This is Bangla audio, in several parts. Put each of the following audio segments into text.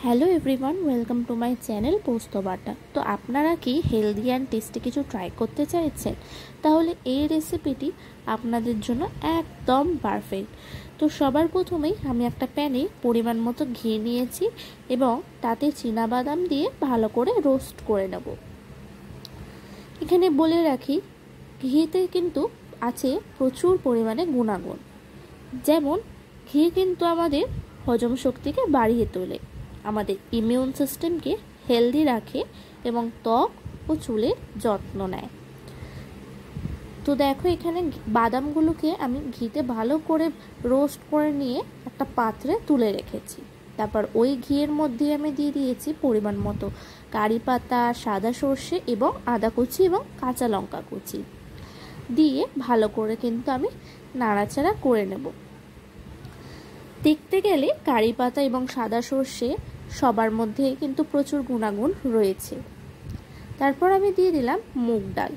Hello everyone, welcome to my channel পোস্ত বাটা। তো আপনারা কি হেলদি অ্যান্ড টেস্টি কিছু ট্রাই করতে চাইছেন? তাহলে এই রেসিপিটি আপনাদের জন্য একদম পারফেক্ট। তো সবার প্রথমেই আমি একটা প্যানে পরিমাণ মতো ঘি নিয়েছি এবং তাতে চীনাবাদাম দিয়ে ভালো করে রোস্ট করে নেব। এখানে বলে রাখি, ঘিতে কিন্তু আছে প্রচুর পরিমাণে গুণাগুণ। যেমন ঘি কিন্তু আমাদের হজম শক্তিকে বাড়িয়ে তোলে, আমাদের ইমিউন সিস্টেমকে হেলদি রাখে এবং ত্বক ও চুলের যত্ন নেয়। তো দেখো, এখানে বাদামগুলোকে আমি ঘিতে ভালো করে রোস্ট করে নিয়ে একটা পাত্রে তুলে রেখেছি। তারপর ওই ঘিয়ের মধ্যে আমি দিয়ে দিয়েছি পরিমাণ মতো কারি পাতা, সাদা সর্ষে এবং আদা কুচি এবং কাঁচা লঙ্কা কুচি দিয়ে ভালো করে কিন্তু আমি নাড়াচাড়া করে নেব। দেখতে গেলে কারি পাতা এবং সাদা সর্ষে সবার মধ্যে কিন্তু প্রচুর গুণাগুণ রয়েছে। তারপর আমি দিয়ে দিলাম মুগ ডাল,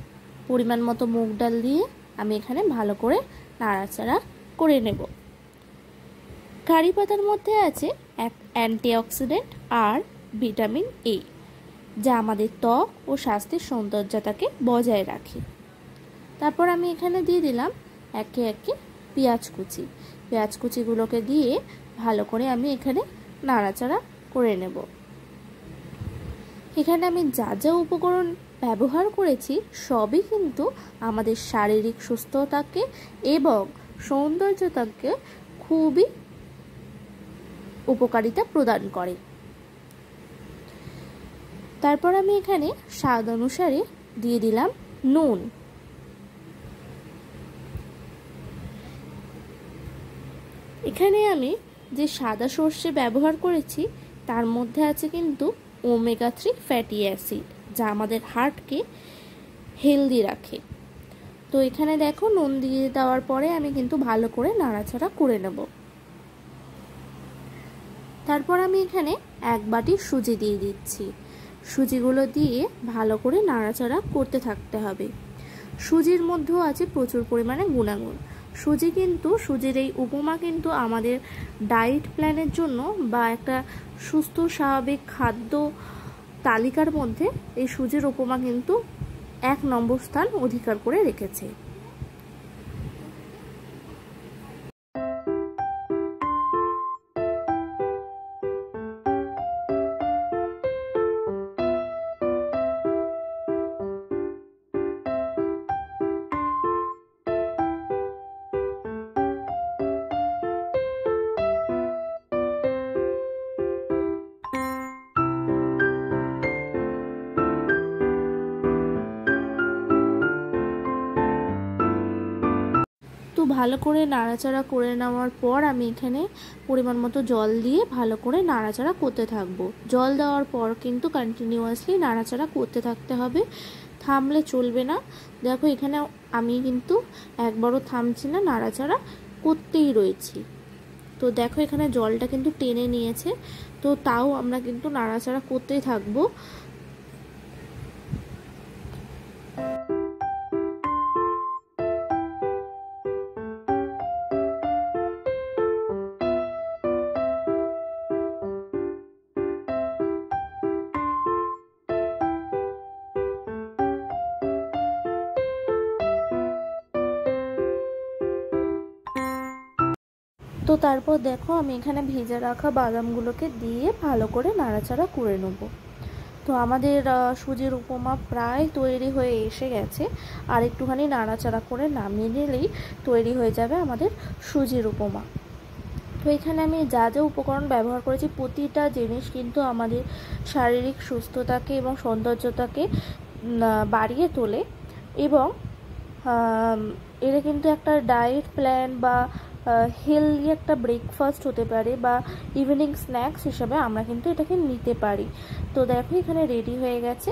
পরিমাণ মতো মুগ ডাল দিয়ে আমি এখানে ভালো করে নাড়াচাড়া করে নেব। কারি পাতার মধ্যে আছে এক অ্যান্টিঅক্সিডেন্ট আর ভিটামিন এ, যা আমাদের ত্বক ও স্বাস্থ্যের সৌন্দর্যতাকে বজায় রাখে। তারপর আমি এখানে দিয়ে দিলাম একে একে পেঁয়াজ কুচি। পেঁয়াজ কুচিগুলোকে দিয়ে ভালো করে আমি এখানে নাড়াচাড়া করে নেব। এখানে আমি যা যা উপকরণ ব্যবহার করেছি সবই কিন্তু আমাদের শারীরিক সুস্থতাকে এবং সৌন্দর্যতাকে খুবই উপকারিতা প্রদান করে। তারপর আমি এখানে স্বাদ অনুসারে দিয়ে দিলাম নুন। এখানে আমি যে সাদা সর্ষে ব্যবহার করেছি তার মধ্যে আছে কিন্তু ওমেগা 3 ফ্যাটি অ্যাসিড, যা আমাদের হার্টকে হেলদি রাখে। তো এখানে দেখো, নুন দিয়ে দেওয়ার পরে আমি কিন্তু ভালো করে নাড়াচাড়া করে নেব। তারপর আমি এখানে এক বাটি সুজি দিয়ে দিচ্ছি। সুজিগুলো দিয়ে ভালো করে নাড়াচাড়া করতে থাকতে হবে। সুজির মধ্যেও আছে প্রচুর পরিমাণে গুণাগুণ। সুজির এই উপমা কিন্তু আমাদের ডায়েট প্ল্যানের জন্য বা একটা সুস্থ স্বাভাবিক খাদ্য তালিকার মধ্যে এই সুজির উপমা কিন্তু 1 নম্বর স্থান অধিকার করে রেখেছে। তো ভালো করে নাড়াচাড়া করে নেওয়ার পর আমি এখানে পরিমাণ মতো জল দিয়ে ভালো করে নাড়াচাড়া করতে থাকবো। জল দেওয়ার পর কিন্তু কন্টিনিউয়াসলি নাড়াচাড়া করতে থাকতে হবে, থামলে চলবে না। দেখো, এখানে আমি কিন্তু একবারও থামছি না, নাড়াচাড়া করতেই রয়েছি। তো দেখো, এখানে জলটা কিন্তু টেনে নিয়েছে, তো তাও আমরা কিন্তু নাড়াচাড়া করতেই থাকবো। তো তারপর দেখো, আমি এখানে ভেজে রাখা বাদামগুলোকে দিয়ে ভালো করে নাড়াচাড়া করে নেব। তো আমাদের সুজির উপমা প্রায় তৈরি হয়ে এসে গেছে, আর একটুখানি নাড়াচাড়া করে নামিয়ে নিলেই তৈরি হয়ে যাবে আমাদের সুজির উপমা। তো এখানে আমি যা যা উপকরণ ব্যবহার করেছি প্রতিটা জিনিস কিন্তু আমাদের শারীরিক সুস্থতাকে এবং সৌন্দর্যতাকে বাড়িয়ে তোলে এবং এটা কিন্তু একটা ডায়েট প্ল্যান বা হেলদি একটা ব্রেকফাস্ট হতে পারে বা ইভিনিং স্ন্যাক্স হিসেবে আমরা কিন্তু এটাকে নিতে পারি। তো দেখো, এখানে রেডি হয়ে গেছে